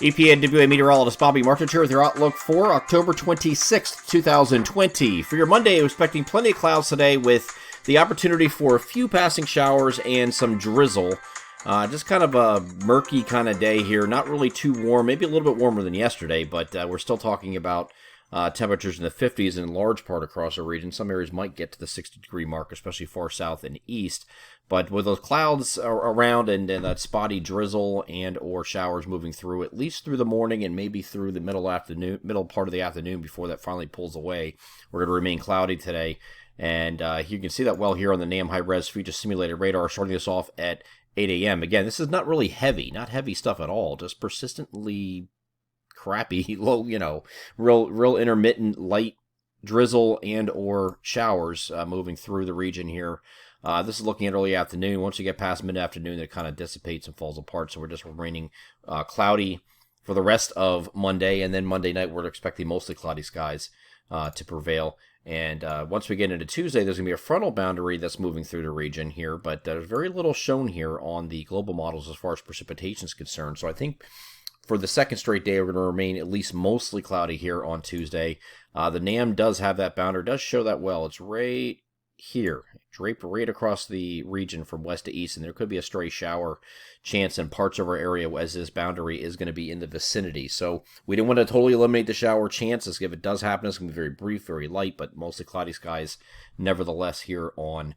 EPA and WA meteorologist Bobby Martin here with your outlook for October 26th, 2020. For your Monday, we're expecting plenty of clouds today with the opportunity for a few passing showers and some drizzle. Just kind of a murky kind of day here. Not really too warm, maybe a little bit warmer than yesterday, but we're still talking about temperatures in the 50s in large part across the region. Some areas might get to the 60-degree mark, especially far south and east. But with those clouds around and that spotty drizzle and or showers moving through, at least through the morning and maybe through the middle part of the afternoon before that finally pulls away, we're going to remain cloudy today. And you can see that well here on the NAM high-res feature simulated radar, starting us off at 8 a.m. Again, this is not really heavy, not heavy stuff at all, just persistently crappy, low, real intermittent light drizzle and or showers moving through the region here. This is looking at early afternoon. Once you get past mid-afternoon, it kind of dissipates and falls apart, so we're just remaining cloudy for the rest of Monday, and then Monday night we're expecting mostly cloudy skies to prevail. And once we get into Tuesday, there's going to be a frontal boundary that's moving through the region here, but there's very little shown here on the global models as far as precipitation is concerned. So I think for the second straight day, we're going to remain at least mostly cloudy here on Tuesday. The NAM does have that boundary, does show that well. It's right here, draped right across the region from west to east, and there could be a stray shower chance in parts of our area as this boundary is going to be in the vicinity. So we don't want to totally eliminate the shower chances. If it does happen, it's going to be very brief, very light, but mostly cloudy skies nevertheless here on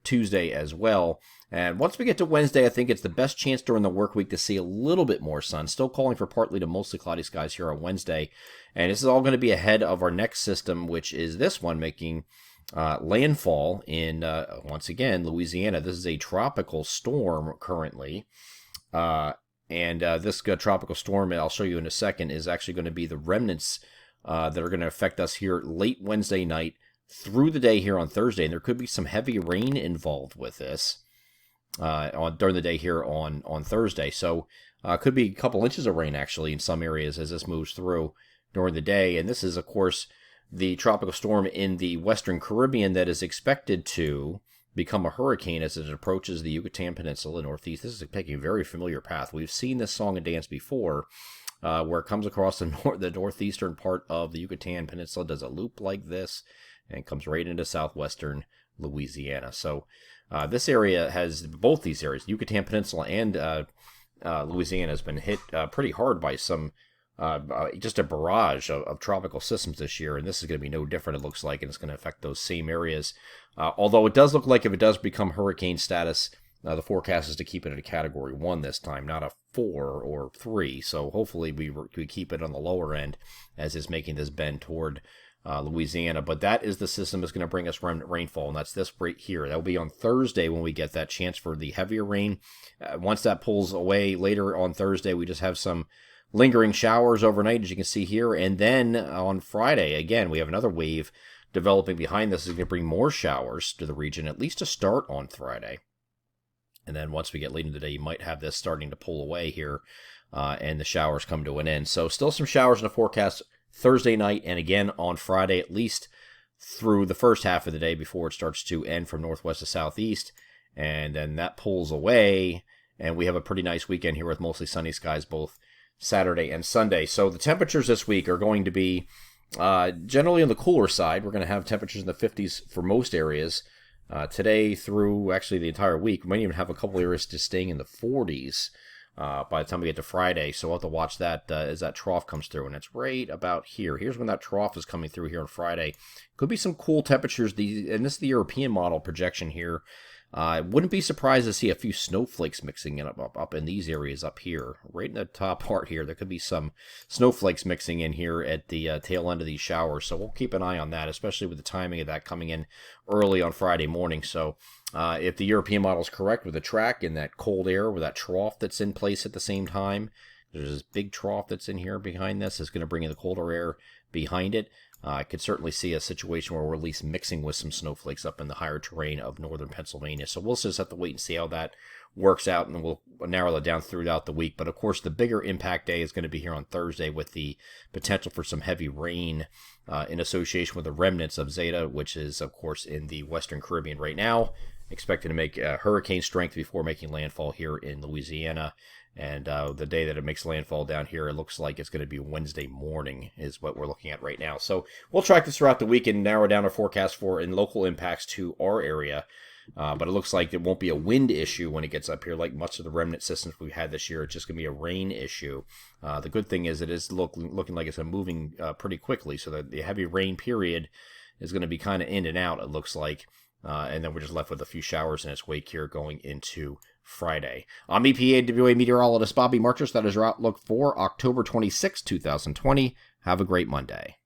Tuesday as well. And once we get to Wednesday, I think it's the best chance during the work week to see a little bit more sun. Still calling for partly to mostly cloudy skies here on Wednesday. And this is all going to be ahead of our next system, which is this one making landfall in, once again, Louisiana. This is a tropical storm currently. And this tropical storm, I'll show you in a second, is actually going to be the remnants that are going to affect us here late Wednesday night through the day here on Thursday. And there could be some heavy rain involved with this during the day here on Thursday. So could be a couple inches of rain actually in some areas as this moves through during the day. And this is, of course, the tropical storm in the Western Caribbean that is expected to become a hurricane as it approaches the Yucatan Peninsula northeast. This is taking a very familiar path. We've seen this song and dance before, where it comes across the northeastern part of the Yucatan Peninsula, does a loop like this, and comes right into southwestern Louisiana. So this area has, both these areas, Yucatan Peninsula and Louisiana, has been hit pretty hard by some just a barrage of tropical systems this year, and this is going to be no different, it looks like, and it's going to affect those same areas. Although it does look like if it does become hurricane status, the forecast is to keep it at a Category 1 this time, not a 4 or 3, so hopefully we keep it on the lower end as it's making this bend toward Louisiana. But that is the system that's going to bring us rainfall, and that's this right here. That will be on Thursday when we get that chance for the heavier rain. Once that pulls away later on Thursday, we just have some lingering showers overnight, as you can see here. And then on Friday, again, we have another wave developing behind this. Is going to bring more showers to the region, at least to start on Friday. And then once we get late in the day, you might have this starting to pull away here, and the showers come to an end. So still some showers in the forecast Thursday night, and again on Friday, at least through the first half of the day before it starts to end from northwest to southeast. And then that pulls away, and we have a pretty nice weekend here with mostly sunny skies both Saturday and Sunday. So the temperatures this week are going to be generally on the cooler side. We're going to have temperatures in the 50s for most areas today through actually the entire week. We might even have a couple areas just staying in the 40s by the time we get to Friday. So we'll have to watch that as that trough comes through. And it's right about here. Here's when that trough is coming through here on Friday. Could be some cool temperatures. And this is the European model projection here. Wouldn't be surprised to see a few snowflakes mixing in up in these areas up here. Right in the top part here, there could be some snowflakes mixing in here at the tail end of these showers. So we'll keep an eye on that, especially with the timing of that coming in early on Friday morning. So if the European model is correct with the track and that cold air, with that trough that's in place at the same time, there's this big trough that's in here behind this. It's going to bring in the colder air behind it. I could certainly see a situation where we're at least mixing with some snowflakes up in the higher terrain of northern Pennsylvania. So we'll just have to wait and see how that works out, and we'll narrow that down throughout the week. But of course, the bigger impact day is going to be here on Thursday with the potential for some heavy rain in association with the remnants of Zeta, which is, of course, in the Western Caribbean right now. expected to make hurricane strength before making landfall here in Louisiana. And the day that it makes landfall down here, it looks like it's going to be Wednesday morning is what we're looking at right now. So we'll track this throughout the week and narrow down our forecast for and local impacts to our area. But it looks like it won't be a wind issue when it gets up here like much of the remnant systems we've had this year. It's just going to be a rain issue. The good thing is it is looking like it's moving pretty quickly. So that the heavy rain period is going to be kind of in and out, it looks like. And then we're just left with a few showers in its wake here going into Friday. I'm EPAWA meteorologist Bobby Marchers. That is your outlook for October 26, 2020. Have a great Monday.